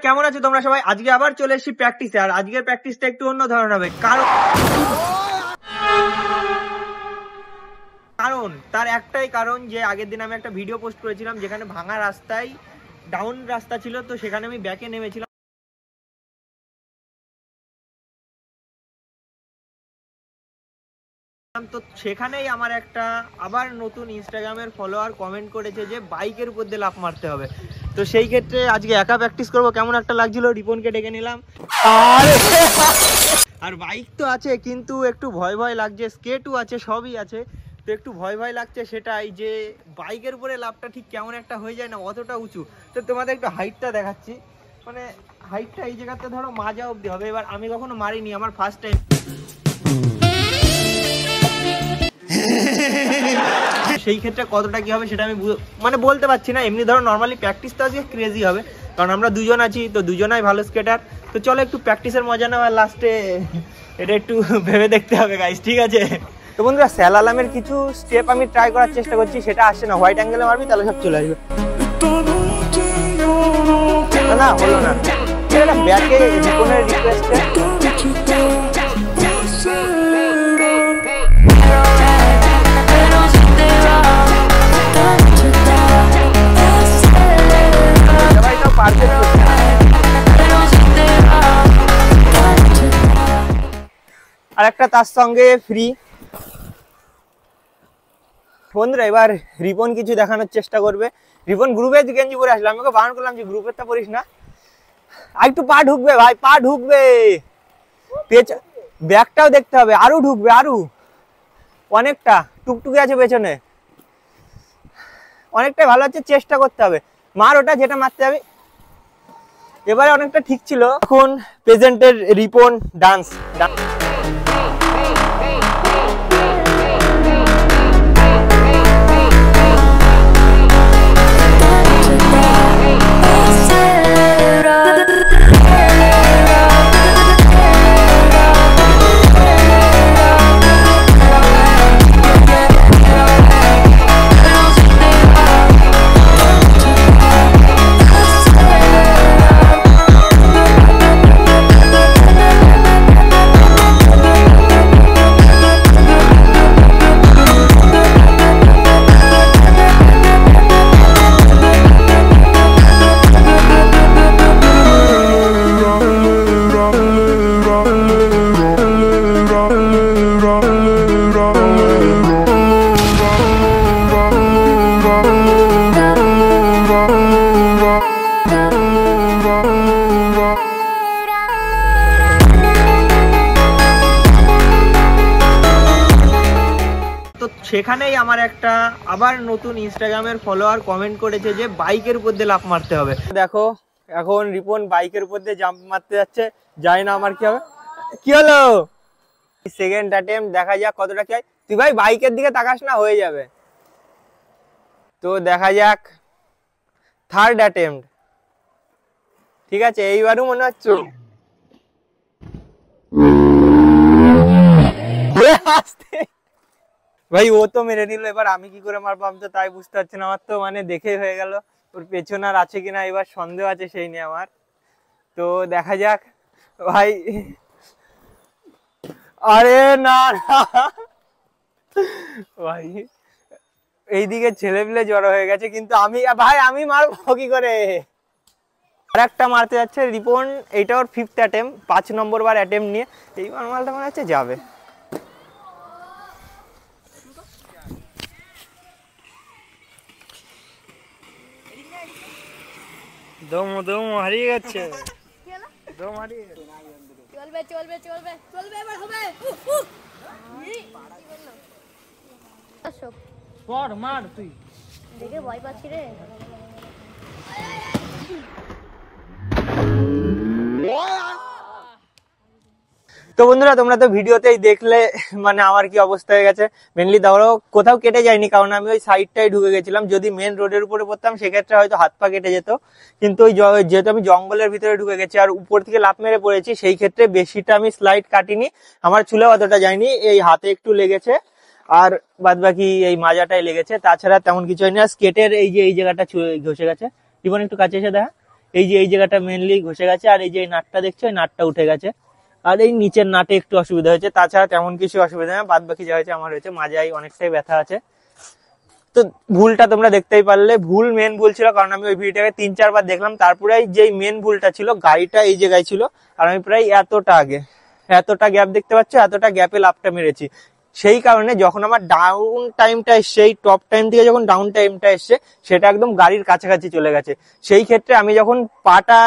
কেমন আছো তোমরা সবাই? আজকে আবার চলে এসেছি প্র্যাকটিসে। আর আজকের প্র্যাকটিসটা একটু অন্য ধরনের হবে, কারণ তার একটাই কারণ যে আগের দিন আমি একটা ভিডিও পোস্ট করেছিলাম যেখানে ভাঙা রাস্তায় ডাউন রাস্তা ছিল, তো সেখানে আমি ব্যাকে নেমেছিলাম। তো সেখানেই আমার একটা আবার নতুন ইনস্টাগ্রামের ফলোয়ার কমেন্ট করেছে যে বাইকের উপর দিয়ে লাফ মারতে হবে। তো সেই ক্ষেত্রে আজকে একা প্র্যাকটিস করবো, কেমন একটা লাগছিল। রিপনকে ডেকে নিলাম। আর বাইক তো আছে কিন্তু একটু ভয় ভয় লাগছে, স্কেটও আছে, সবই আছে। তো একটু ভয় ভয় লাগছে সেটাই যে বাইকের উপরে লাফটা ঠিক কেমন একটা হয়ে যায় না, অতটা উঁচু। তো তোমাদের একটু হাইটটা দেখাচ্ছি, মানে হাইটটা এই জায়গাতে ধরো মাজা অবধি হবে। এবার আমি কখনো মারিনি, আমার ফার্স্ট টাইম। সেই ক্ষেত্রে কতটা কি হবে সেটা আমি মানে বলতে পারছি না। এমনি ধরো নর্মালি প্র্যাকটিস তো আজকে ক্রেজি হবে, কারণ আমরা দুজন আছি, তো দুজনাই ভালো স্কেটার। তো চলো একটু প্র্যাকটিসের মজা নেওয়া, লাস্টে এটা একটু ভেবে দেখতে হবে গাইস, ঠিক আছে? তো বন্ধুরা, স্যালালামের কিছু স্টেপ আমি ট্রাই করার চেষ্টা করছি, সেটা আসছে না। হোয়াইট অ্যাঙ্গেলে মারবি তাহলে সব চলে আসবে। না হলো না, এটা ব্যাকে রিপনের রিকোয়েস্টে। আর একটা তার সঙ্গে ফ্রি। বন্ধুরা, এবার রিপন কিছু দেখানোর চেষ্টা করবে। রিপন গ্রুপের গেঞ্জি পরে আসলে, আমি ওকে বারণ করলাম যে গ্রুপেরটা পরিস না, আর একটু পা ঢুকবে ভাই, পা ঢুকবে, ব্যাগটাও দেখতে হবে, আরো ঢুকবে, আরো অনেকটা টুকটুকে আছে পেছনে, অনেকটাই ভালো হচ্ছে, চেষ্টা করতে হবে। মার ওটা যেটা মারতে যাবে। এবারে অনেকটা ঠিক ছিল। এখন প্রেজেন্টের রিপন ডান্স। সেখানেই আমার একটা আবার নতুন ইনস্টাগ্রামের ফলোয়ার কমেন্ট করেছে যে বাইকের উপর দিয়ে লাফ মারতে হবে। দেখো এখন রিপন বাইকের উপর দিয়ে জাম্প মারতে যাচ্ছে, জানি না আমার কি হবে। কি হলো? সেকেন্ড অ্যাটেম্প্ট, দেখা যাক কতটা কি হয়। তুই ভাই বাইকের দিকে তাকাস না, হয়ে যাবে। তো দেখা যাক থার্ড অ্যাটেম্প্ট। ঠিক আছে, এইবারও মনে হচ্ছে ভাই ও তো মেরে নিল, এবার আমি কি করে মারবো আমি তো তাই বুঝতে পারছি না। আমার তো মানে দেখে হয়ে গেল, ওর পেছনে আর আছে কিনা এবার সন্দেহ আছে সেই নিয়ে আমার। তো দেখা যাক ভাই। আরে না ভাই, এইদিকে ছেলে পিলে জড়ো হয়ে গেছে, কিন্তু আমি ভাই আমি মারবো কি করে? আর একটা মারতে যাচ্ছে রিপন, এইটা ওর ফিফথ অ্যাটেম্প, 5 নম্বর বার অ্যাটেম্প নিয়ে। এইবার মালটা মনে হচ্ছে যাবে। দম দম হারিয়ে গেছে, দম হারিয়ে গেছে। চলবে চলবে চলবে চলবে, এবার হবে। পর মার, তুই দেখে ভয় পাচ্ছি রে। তো বন্ধুরা, তোমরা তো ভিডিওতেই দেখলে মানে আমার কি অবস্থা হয়ে গেছে। মেনলি ধরো কোথাও কেটে যায়নি, কারণ আমি ওই সাইডটাই ঢুকে গেছিলাম। যদি মেন রোডের উপরে পড়তাম সেক্ষেত্রে হয়তো হাত পা কেটে যেত, কিন্তু ওই যেহেতু আমি জঙ্গলের ভিতরে ঢুকে গেছি আর উপর থেকে লাফ মেরে পড়েছি, সেই ক্ষেত্রে বেশিটা আমি স্লাইড কাটিনি। আমার চুলে অতটা যায়নি, এই হাতে একটু লেগেছে, আর বাদ বাকি এই মাজাটাই লেগেছে, তাছাড়া তেমন কিছু হয়নি। আর স্কেটের এই যে এই জায়গাটা ঘষে গেছে। জীবন একটু কাছে এসে দেখা, এই যে এই জায়গাটা মেনলি ঘষে গেছে, আর এই যে এই নাটটা দেখছো এই নাটটা উঠে গেছে, আর এই নিচের নাটে একটু অসুবিধা হয়েছে, তাছাড়া তেমন কিছু অসুবিধা নেই। বাদ বাকি যা হয়েছে আমার হয়েছে, মাজায় অনেকটাই ব্যথা আছে। তো ভুলটা তোমরা দেখতেই পারলে, ভুল মেন ভুল ছিল, কারণ আমি ওই ভিডিওটাকে 3-4 বার দেখলাম। তারপরে যেই মেন ভুলটা ছিল, গাড়িটা এই জায়গায় ছিল, আর আমি প্রায় এতটা গ্যাপ দেখতে পাচ্ছ, এতটা গ্যাপে লাফটা মেরেছি। সেই কারণে যখন আমার ডাউন টাইমটা এসছে, এই টপ টাইম থেকে যখন ডাউন টাইমটা এসছে, সেটা একদম গাড়ির কাছাকাছি চলে গেছে। সেই ক্ষেত্রে আমি যখন পাটা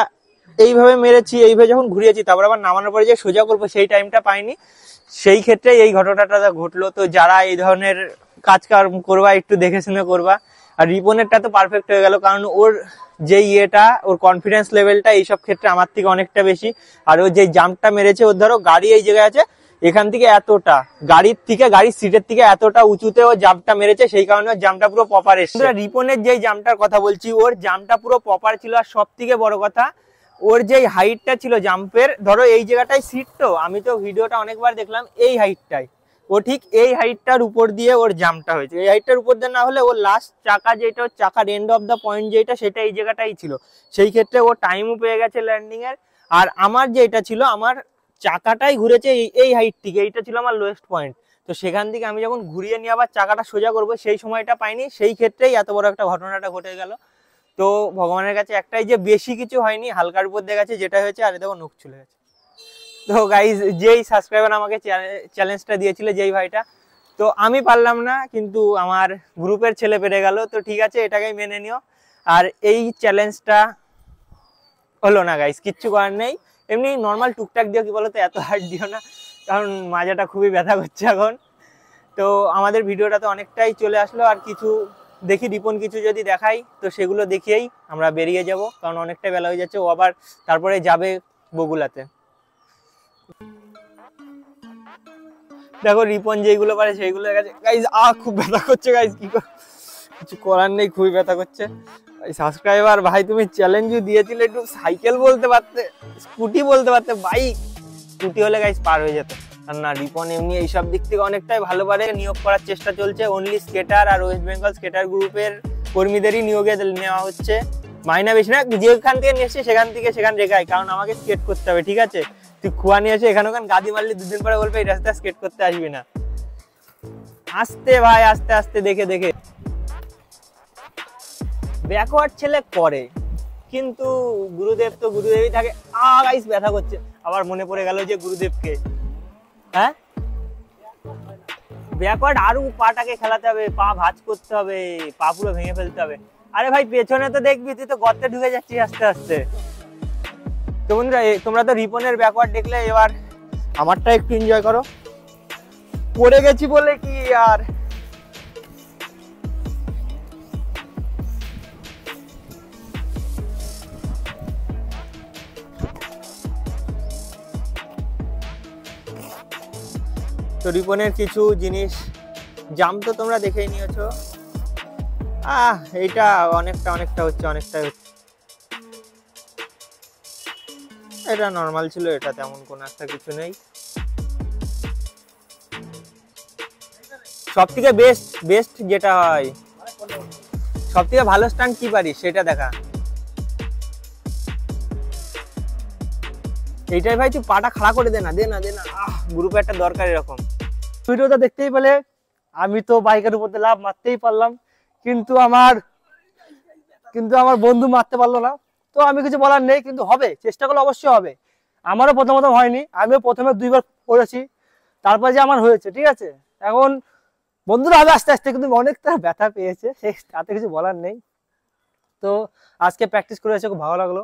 এইভাবে মেরেছি, এইভাবে যখন ঘুরিয়েছি, তারপর আবার নামানোর পরে যে সোজা করবো সেই টাইমটা পাইনি। সেই ক্ষেত্রে এই ঘটনাটা ঘটলো। তো যারা এই ধরনের কাজ করবা একটু দেখে শুনে করবা। আর রিপনেরটা তো পারফেক্ট হয়ে গেল, কারণ ওর যে ওর কনফিডেন্স লেভেলটা এইসব ক্ষেত্রে আমার থেকে অনেকটা বেশি। আর ও যে জাম্পটা মেরেছে, ওর ধরো গাড়ি এই জায়গায় আছে, এখান থেকে এতটা গাড়ির সিটের থেকে এতটা উঁচুতে ও জাম্পটা মেরেছে, সেই কারণে ওর জাম্পটা পুরো প্রপার এসছে। রিপনের যে জাম্পটার কথা বলছি, ওর জাম্পটা পুরো প্রপার ছিল। আর সব থেকে বড় কথা, ওর যে হাইটটা ছিল জাম্পের, ধরো এই জায়গাটায় সিট, তো আমি তো ভিডিওটা অনেকবার দেখলাম, এই হাইটটাই ও ঠিক এই হাইটটার উপর দিয়ে ওর জাম্পটা হয়েছে। এই হাইটটার উপর দিয়ে না হলে ওর লাস্ট চাকা যেটা, চাকার এন্ড অফ দা পয়েন্ট যেটা, সেটা এই জায়গাটাই ছিল। সেই ক্ষেত্রে ও টাইমও পেয়ে গেছে ল্যান্ডিং এর। আর আমার যেটা ছিল, আমার চাকাটাই ঘুরেছে এই হাইট থেকে, এইটা ছিল আমার লোয়েস্ট পয়েন্ট। তো সেখান থেকে আমি যখন ঘুরিয়ে নিয়ে আবার চাকাটা সোজা করবো, সেই সময়টা পাইনি। সেই ক্ষেত্রেই এত বড় একটা ঘটনাটা ঘটে গেল। তো ভগবানের কাছে একটাই, যে বেশি কিছু হয়নি, হালকার উপর দিয়ে গেছে যেটা হয়েছে। আর দেখো নখ চলে গেছে। তো গাইজ, যেই সাবস্ক্রাইবার আমাকে চ্যালেঞ্জটা দিয়েছিল, যেই ভাইটা, তো আমি পারলাম না, কিন্তু আমার গ্রুপের ছেলে পেরে গেল। তো ঠিক আছে, এটাকেই মেনে নিও। আর এই চ্যালেঞ্জটা হলো না গাইজ, কিচ্ছু করার নেই। এমনি নর্মাল টুকটাক দিও, কি বলতো, এত হার্ড দিও না, কারণ মাজাটা খুবই ব্যথা করছে এখন। তো আমাদের ভিডিওটা তো অনেকটাই চলে আসলো। আর কিছু দেখি, রিপন কিছু যদি দেখাই, তো সেগুলো দেখিয়েই আমরা বেরিয়ে যাব, কারণ অনেকটা বেলা হয়ে যাচ্ছে। ও আবার তারপরে যাবে বগুলাতে। দেখো রিপন যেগুলো পারে সেইগুলো গেছে গাইজ। খুব ব্যথা করছে গাইজ, কিছু করার নেই, খুবই ব্যথা করছে। সাবস্ক্রাইবার ভাই, তুমি চ্যালেঞ্জও দিয়েছিলে, একটু সাইকেল বলতে পারতে, স্কুটি বলতে পারতে, বাইক। স্কুটি হলে গাইজ পার হয়ে যেত। আর না, রিপন এমনি এইসব দিক থেকে অনেকটাই ভালো পারে। নিয়োগ করার চেষ্টা চলছে, অনলি স্কেটার আর ওয়েস্ট বেঙ্গল স্কেটার গ্রুপের কর্মীদেরই নিয়োগে নেওয়া হচ্ছে। মাইনা বেশি না, যেখান থেকে নিয়ে এসছে সেখানে রেখাই, কারণ আমাকে স্কেট করতে হবে। ঠিক আছে, তুই খুয়া নিয়ে এসে এখানে ওখানে গাদি মারলি, 2 দিন পরে বলবে এই রাস্তায় স্কেট করতে আসবি না। আস্তে ভাই, আস্তে আস্তে, দেখে দেখে। ব্যাকওয়ার্ড ছেলে করে, কিন্তু গুরুদেব তো গুরুদেবই থাকে। গাইস, ব্যথা করছে। আবার মনে পড়ে গেল যে গুরুদেবকে। হ্যাঁ, ব্যাকওয়ার্ড আরো পাটাকে খেলাতে হবে, পা ভাঁজ করতে হবে, পা পুরো ভেঙে ফেলতে হবে। আরে ভাই, পেছনে তো দেখবি, তুই তো গর্তে ঢুকে যাচ্ছিস আস্তে আস্তে। তো বন্ধুরা, তোমরা তো রিপনের ব্যাকওয়ার্ড দেখলে, এবার আমারটা একটু এনজয় করো। পড়ে গেছি বলে কি আর, তো রিপনের কিছু জিনিস জাম্প তো তোমরা দেখেই নিয়েছো। এইটা অনেকটা হচ্ছে। এটা নর্মাল ছিল, এটা তেমন কোনো একটা কিছু নেই। সব থেকে বেস্ট যেটা হয়, সব থেকে ভালো স্টান্ট কি পারিস সেটা দেখা। এইটাই ভাই, তুই পাটা খাড়া করে দে না। গ্রুপে একটা দরকার এরকম। ভিডিওটা দেখতেই পেলে, আমি তো বাইকের উপর দিয়ে লাফ মারতেই পারলাম, কিন্তু আমার বন্ধু মারতে পারলো না। তো আমি কিছু বলার নেই, কিন্তু হবে, চেষ্টা করলে অবশ্যই হবে। আমারও প্রথম হয়নি, আমিও প্রথমে 2 বার পড়েছি, তারপর যে আমার হয়েছে। ঠিক আছে, এখন বন্ধুরা হবে আস্তে আস্তে, কিন্তু অনেকটা ব্যথা পেয়েছে, তাতে কিছু বলার নেই। তো আজকে প্র্যাকটিস করেছে, খুব ভালো লাগলো।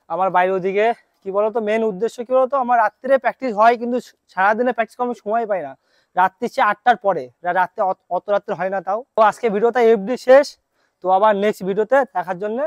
আমার বাইরে ওদিকে কি বলতো, মেন উদ্দেশ্য কি বলতো, আমার রাত্রে প্র্যাকটিস হয়, কিন্তু সারাদিনে প্র্যাকটিস করার সময় পাই না। রাত্রি 8টার পরে, রাত্রে অত রাত্রে হয় না। তাও তো আজকে ভিডিওটা এফডি শেষ। তো আবার নেক্সট ভিডিওতে দেখার জন্য